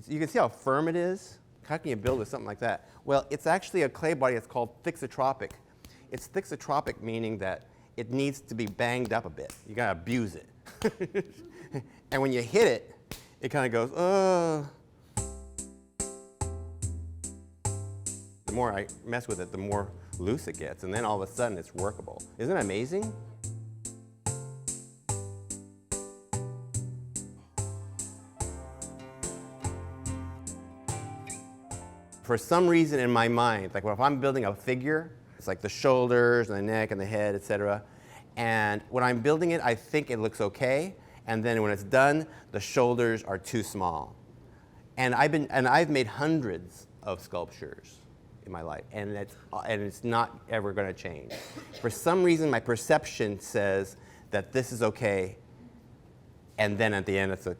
you can see how firm it is. How can you build with something like that? Well, it's actually a clay body that's called thixotropic. It's thixotropic, meaning that it needs to be banged up a bit. You gotta abuse it. And when you hit it, it kind of goes, The more I mess with it, the more loose it gets, and then all of a sudden it's workable. Isn't it amazing? For some reason in my mind, like if I'm building a figure, it's like the shoulders and the neck and the head, etc. And when I'm building it, I think it looks okay. And then when it's done, the shoulders are too small. And I've made hundreds of sculptures in my life, and it's not ever going to change. For some reason, my perception says that this is okay, and then at the end, it's like,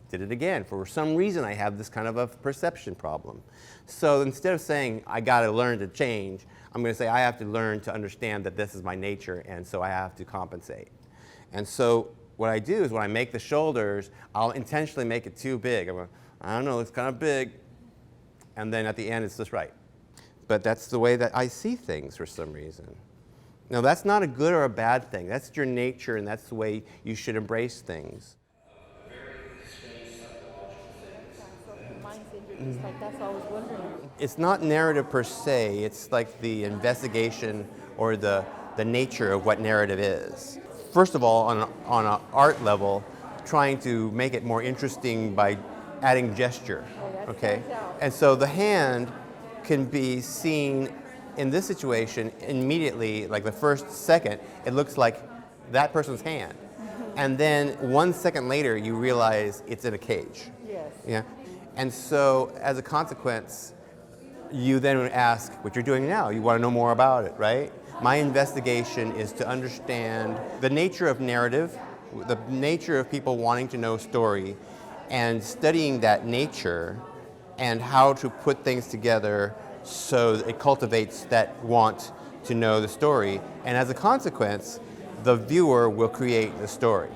did it again. For some reason, I have this kind of a perception problem. So instead of saying, I got to learn to change, I'm going to say, I have to learn to understand that this is my nature, and so I have to compensate. And so what I do is when I make the shoulders, I'll intentionally make it too big. I'm going, I don't know, it's kind of big. And then at the end, it's just right. But that's the way that I see things for some reason. Now, that's not a good or a bad thing. That's your nature, and that's the way you should embrace things. That's what I was wondering. It's not narrative per se. It's like the investigation or the nature of what narrative is. First of all, on an art level, trying to make it more interesting by adding gesture. Okay? And so the hand can be seen in this situation immediately, like the first second, it looks like that person's hand. And then 1 second later, you realize it's in a cage. Yes. Yeah? And so, as a consequence, you then ask what you're doing now. You want to know more about it, right? My investigation is to understand the nature of narrative, the nature of people wanting to know story, and studying that nature and how to put things together so that it cultivates that want to know the story. And as a consequence, the viewer will create the story.